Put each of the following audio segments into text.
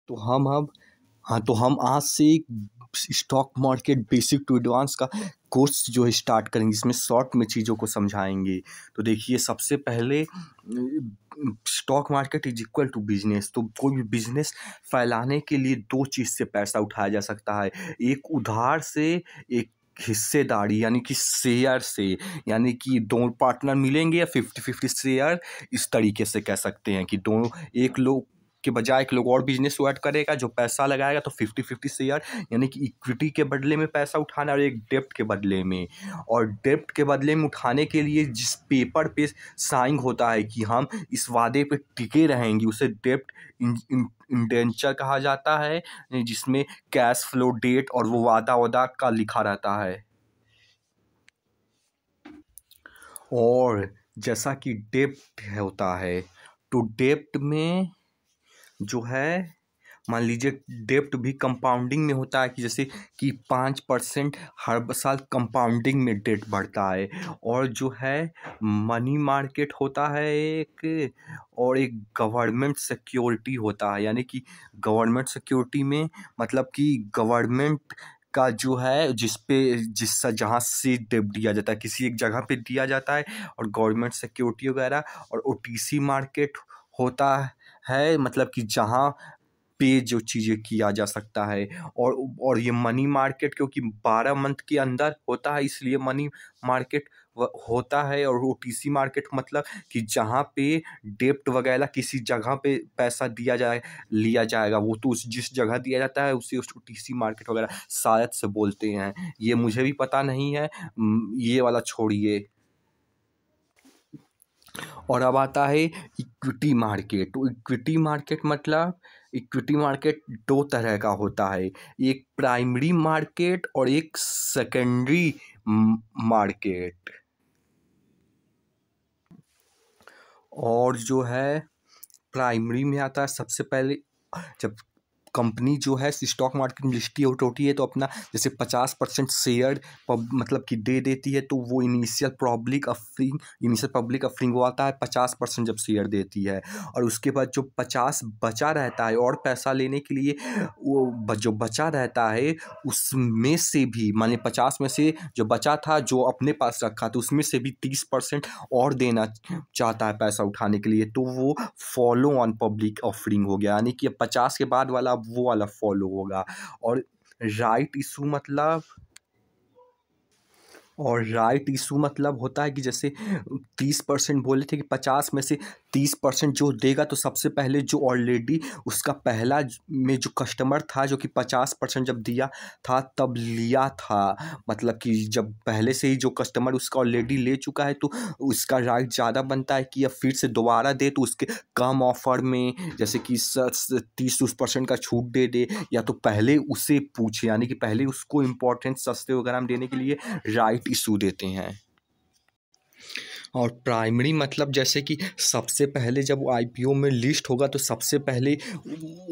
तो हम अब हाँ, तो हम आज से एक stock market basic to advance का कोर्स जो है स्टार्ट करेंगे, जिसमें शॉर्ट में चीज़ों को समझाएंगे। तो देखिए, सबसे पहले stock market is equal to business. तो कोई भी बिजनेस फैलाने के लिए दो चीज़ से पैसा उठाया जा सकता है, एक उधार से, एक हिस्सेदारी यानी कि शेयर से। यानी कि दो पार्टनर मिलेंगे या 50-50 शेयर, इस तरीके से कह सकते हैं कि दोनों, एक लोग के बजाय एक लोग और बिजनेस ऐड करेगा जो पैसा लगाएगा, तो 50-50 शेयर यानी कि इक्विटी के बदले में पैसा उठाना, और एक डेब्ट के बदले में। और डेब्ट के बदले में उठाने के लिए जिस पेपर पे साइन होता है कि हम इस वादे पे टिके रहेंगे, उसे डेब्ट इंडेंचर कहा जाता है, जिसमें कैश फ्लो डेट और वो वादा का लिखा रहता है। और जैसा कि डेब्ट होता है, तो डेब्ट में जो है, मान लीजिए डेब्ट भी कंपाउंडिंग में होता है, कि जैसे कि 5% हर साल कंपाउंडिंग में डेट बढ़ता है। और जो है मनी मार्केट होता है एक, और एक गवर्नमेंट सिक्योरिटी होता है। यानी कि गवर्नमेंट सिक्योरिटी में मतलब कि गवर्नमेंट का जो है जिस जहाँ से डेब्ट दिया जाता है, किसी एक जगह पे दिया जाता है, और गवर्नमेंट सिक्योरिटी वगैरह। और ओटीसी मार्केट होता है, मतलब कि जहाँ पे जो चीज़ें किया जा सकता है। और ये मनी मार्केट क्योंकि 12 मंथ के अंदर होता है, इसलिए मनी मार्केट होता है। और ओटीसी मार्केट मतलब कि जहाँ पे डेब्ट वगैरह किसी जगह पे पैसा लिया जाएगा, वो तो जिस जगह दिया जाता है उसे उसको ओटीसी मार्केट वगैरह शायद से बोलते हैं। ये मुझे भी पता नहीं है, ये वाला छोड़िए। और अब आता है इक्विटी मार्केट। तो इक्विटी मार्केट मतलब, इक्विटी मार्केट दो तरह का होता है, एक प्राइमरी मार्केट और एक सेकेंडरी मार्केट। और जो है प्राइमरी में आता है सबसे पहले, जब कंपनी जो है स्टॉक मार्केट में लिस्ट होती है, तो अपना जैसे 50% शेयर मतलब कि दे देती है, तो वो इनिशियल पब्लिक ऑफरिंग वो आता है 50% जब शेयर देती है। और उसके बाद जो 50 बचा रहता है, और पैसा लेने के लिए वो जो बचा रहता है, उसमें से भी माने 50 में से जो बचा था, जो अपने पास रखा था, उसमें से भी 30% और देना चाहता है पैसा उठाने के लिए, तो वो फॉलो ऑन पब्लिक ऑफरिंग हो गया। यानी कि 50 के बाद वाला वो वाला फॉलो होगा। और राइट इशू मतलब, होता है कि जैसे 30% बोले थे, कि 50 में से 30% जो देगा, तो सबसे पहले जो ऑलरेडी उसका पहला में जो कस्टमर था, जो कि 50% जब दिया था तब लिया था, मतलब कि जब पहले से ही जो कस्टमर उसका ऑलरेडी ले चुका है, तो उसका राइट ज़्यादा बनता है कि अब फिर से दोबारा दे, तो उसके कम ऑफर में, जैसे कि 30% का छूट दे, या तो पहले उसे पूछे, यानी कि पहले उसको इम्पोर्टेंस सस्ते वगैरह में देने के लिए राइट इशू देते हैं। और प्राइमरी मतलब जैसे कि सबसे पहले जब वो आईपीओ में लिस्ट होगा, तो सबसे पहले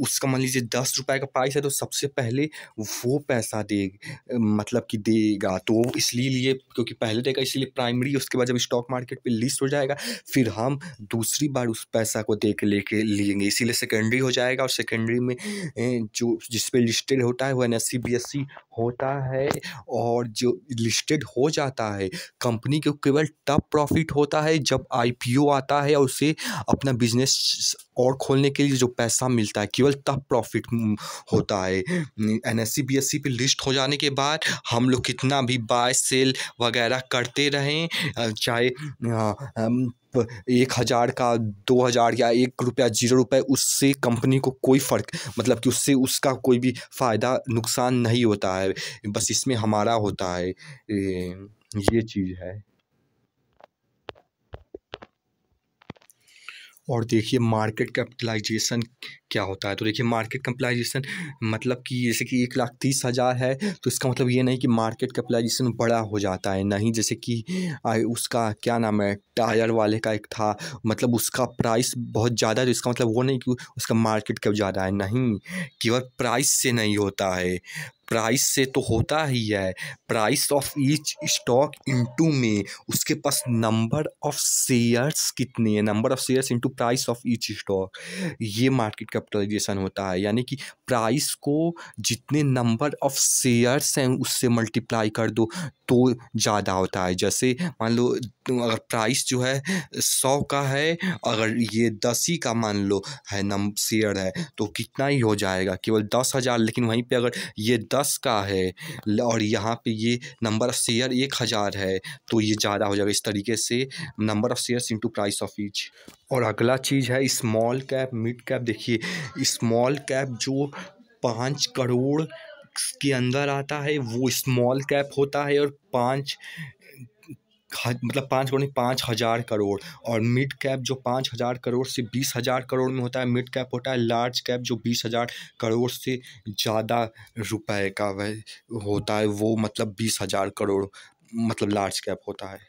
उसका मान लीजिए 10 रुपये का प्राइस है, तो सबसे पहले वो पैसा मतलब कि देगा। तो इसलिए लिए क्योंकि पहले देगा, इसलिए प्राइमरी। उसके बाद जब स्टॉक मार्केट पे लिस्ट हो जाएगा, फिर हम दूसरी बार उस पैसा को दे के लेके लेंगे, इसीलिए सेकेंडरी हो जाएगा। और सेकेंडरी में जो जिस पे लिस्टेड होता है वो एनएससी बीएससी होता है। और जो लिस्टेड हो जाता है, कंपनी को केवल तब प्रॉफिट होता है जब आईपीओ आता है, और उसे अपना बिजनेस और खोलने के लिए जो पैसा मिलता है, केवल तब प्रॉफिट होता है। एनएससी बीएससी पे लिस्ट हो जाने के बाद हम लोग कितना भी बाय सेल वगैरह करते रहें, चाहे 1000 का 2000 या 1 रुपया 0 रुपये, उससे कंपनी को कोई फ़र्क, मतलब कि उससे उसका कोई भी फ़ायदा नुकसान नहीं होता है, बस इसमें हमारा होता है। ये चीज़ है। और देखिए मार्केट कैपिटलाइजेशन क्या होता है। तो देखिए मार्केट कैपिटलाइजेशन मतलब कि जैसे कि 1,30,000 है, तो इसका मतलब ये नहीं कि मार्केट कैपिटलाइजेशन बड़ा हो जाता है, नहीं। जैसे कि उसका क्या नाम है, टायर वाले का एक था, मतलब उसका प्राइस बहुत ज़्यादा है, तो इसका मतलब वो नहीं कि उसका मार्केट कैप ज़्यादा है, नहीं। केवल प्राइस से नहीं होता है, प्राइस से तो होता ही है, price of each stock into में उसके पास नंबर ऑफ शेयर्स कितने हैं, number of shares into price of each stock, ये मार्केट कैपिटलाइजेशन होता है। यानी कि प्राइस को जितने नंबर ऑफ शेयर्स हैं उससे मल्टीप्लाई कर दो तो ज़्यादा होता है। जैसे मान लो अगर प्राइस जो है 100 का है, अगर ये 10 ही का मान लो है शेयर है, तो कितना ही हो जाएगा, केवल 10,000। लेकिन वहीं पे अगर ये 10 का है और यहाँ पे ये नंबर ऑफ शेयर 1,000 है तो ये ज़्यादा हो जाएगा। इस तरीके से number of shares into price of each. और अगला चीज़ है स्मॉल कैप मिड कैप। देखिए स्मॉल कैप जो 5 करोड़ के अंदर आता है वो स्मॉल कैप होता है, और मतलब 5 करोड़ नहीं, 5,000 करोड़। और मिड कैप जो 5,000 करोड़ से 20,000 करोड़ में होता है मिड कैप होता है। लार्ज कैप जो 20,000 करोड़ से ज़्यादा रुपए का वह होता है वो मतलब 20,000 करोड़ मतलब लार्ज कैप होता है।